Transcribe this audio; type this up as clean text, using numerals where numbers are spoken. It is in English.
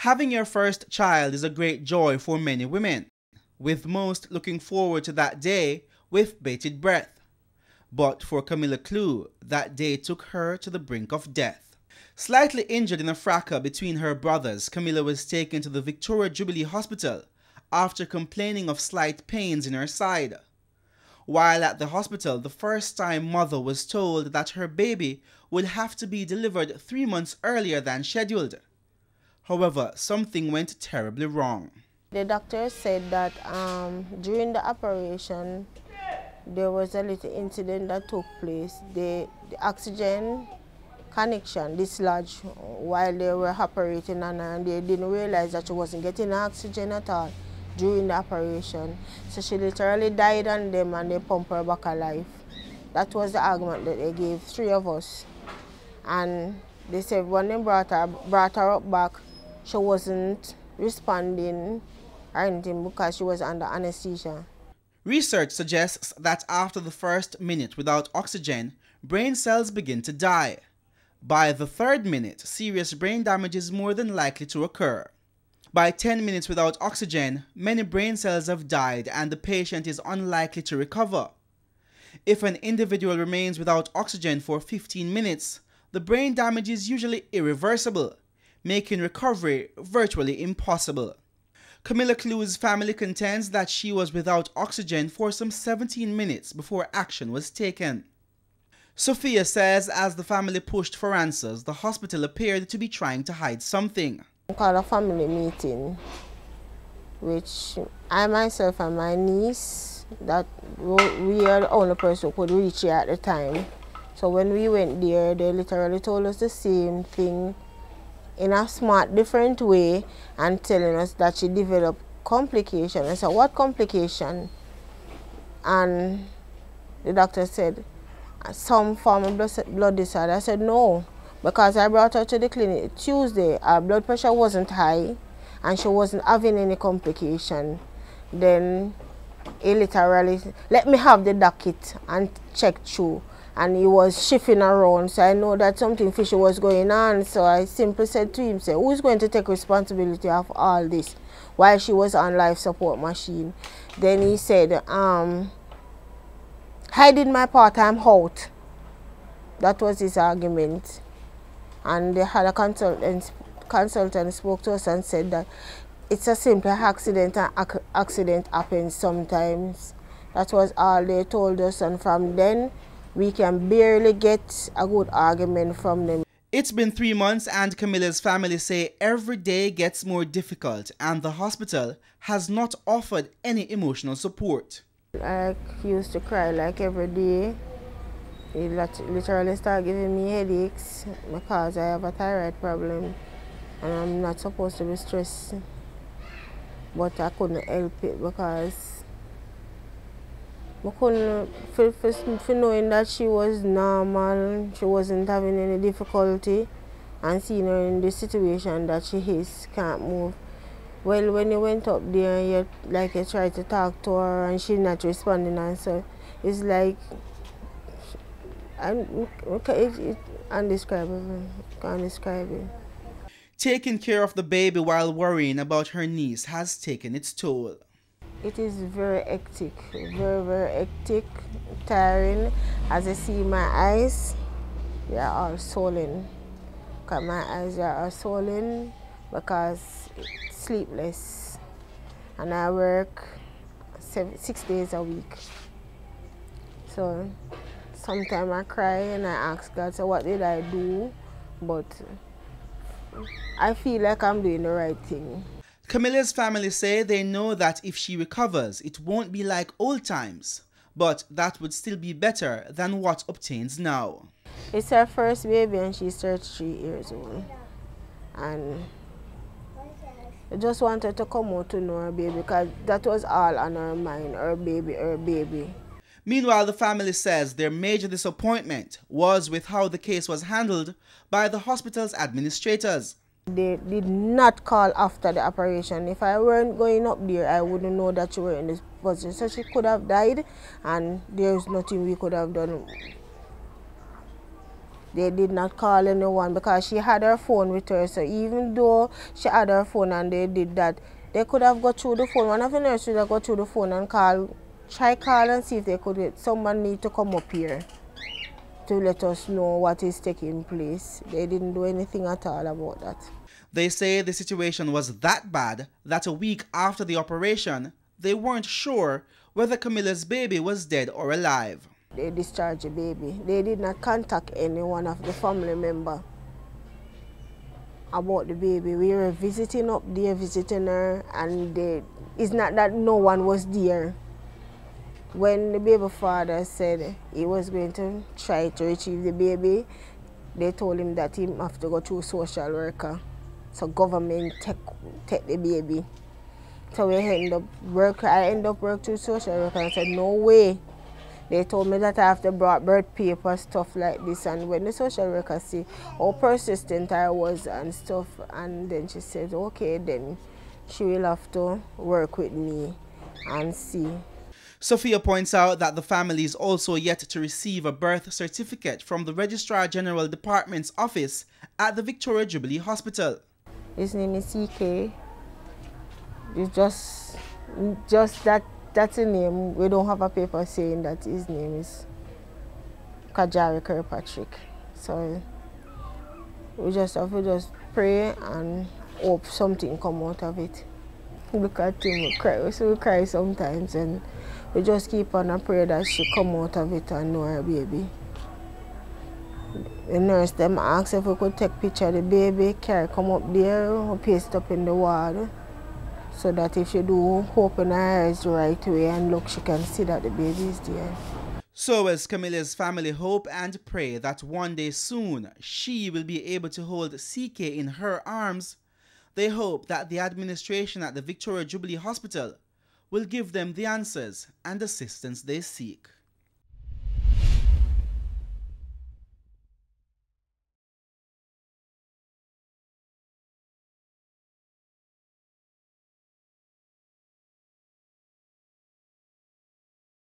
Having your first child is a great joy for many women, with most looking forward to that day with bated breath. But for Camilla Clue, that day took her to the brink of death. Slightly injured in a fracas between her brothers, Camilla was taken to the Victoria Jubilee Hospital after complaining of slight pains in her side. While at the hospital, the first-time mother was told that her baby would have to be delivered 3 months earlier than scheduled. However, something went terribly wrong. The doctor said that during the operation, there was a little incident that took place. The oxygen connection dislodged while they were operating on her, and they didn't realize that she wasn't getting oxygen at all during the operation. So she literally died on them and they pumped her back alive. That was the argument that they gave, 3 of us. And they said when they brought her up back, she wasn't responding or anything because she was under anesthesia. Research suggests that after the first minute without oxygen, brain cells begin to die. By the 3rd minute, serious brain damage is more than likely to occur. By 10 minutes without oxygen, many brain cells have died and the patient is unlikely to recover. If an individual remains without oxygen for 15 minutes, the brain damage is usually irreversible, making recovery virtually impossible. Camilla Clue's family contends that she was without oxygen for some 17 minutes before action was taken. Sophia says as the family pushed for answers, the hospital appeared to be trying to hide something. We called a family meeting, which I myself and my niece, that we are the only person who could reach her at the time. So when we went there, they literally told us the same thing in a smart, different way, and telling us that she developed complication. I said, what complication? And the doctor said, some form of blood disorder. I said, no, because I brought her to the clinic Tuesday. Her blood pressure wasn't high, and she wasn't having any complication. Then he literally let me have the docket and check through. And he was shifting around, so I know that something fishy was going on. So I simply said to him, who's going to take responsibility of all this while she was on life support machine? Then he said, I did my part, I'm out. That was his argument. And they had a consultant spoke to us and said that it's a simple accident, and accident happens sometimes. That was all they told us, and from then, we can barely get a good argument from them. It's been 3 months and Camilla's family say every day gets more difficult and the hospital has not offered any emotional support. I used to cry like every day. It literally started giving me headaches because I have a thyroid problem and I'm not supposed to be stressed. But I couldn't help it because I couldn't, for knowing that she was normal, she wasn't having any difficulty, and seeing her in the situation that she is, can't move. Well, when you went up there, you tried to talk to her and she's not responding, and so it's like, it's undescribable, can't describe it. Taking care of the baby while worrying about her niece has taken its toll. It is very hectic, very, very hectic, tiring. As I see my eyes, they are all swollen. Because my eyes are all swollen because it's sleepless. And I work 6 days a week. So sometimes I cry and I ask God, so what did I do? But I feel like I'm doing the right thing. Camilla's family say they know that if she recovers, it won't be like old times, but that would still be better than what obtains now. It's her first baby and she's 33 years old. And I just wanted to come out to know her baby because that was all on her mind, her baby, her baby. Meanwhile, the family says their major disappointment was with how the case was handled by the hospital's administrators. They did not call after the operation. If I weren't going up there, I wouldn't know that she were in this position. So she could have died and there's nothing we could have done. They did not call anyone because she had her phone with her. So even though she had her phone and they did that, they could have got through the phone. One of the nurses would have got through the phone and try call and see if they could get someone need to come up here to let us know what is taking place. They didn't do anything at all about that. They say the situation was that bad that a week after the operation, they weren't sure whether Camilla's baby was dead or alive. They discharged the baby. They did not contact any one of the family member about the baby. We were visiting up there, visiting her, and it's not that no one was there. When the baby father said he was going to try to retrieve the baby, they told him that he have to go through social worker. So government take the baby. So I end up work through social worker and I said, no way. They told me that I have to bring birth paper, stuff like this. And when the social worker see how persistent I was and stuff, and then she said, okay, then she will have to work with me and see. Sophia points out that the family is also yet to receive a birth certificate from the Registrar General Department's office at the Victoria Jubilee Hospital. His name is CK. It's just that's a name. We don't have a paper saying that his name is Kajari Kirkpatrick. So we just have to pray and hope something come out of it. Look at him, we cry. So we cry sometimes and we just keep on and pray that she come out of it and know her baby. The nurse them asked if we could take picture of the baby, carry come up there, or paste up in the wall, so that if she do open her eyes the right way and look, she can see that the baby is there. So as Camilla's family hope and pray that one day soon she will be able to hold CK in her arms, they hope that the administration at the Victoria Jubilee Hospital will give them the answers and assistance they seek.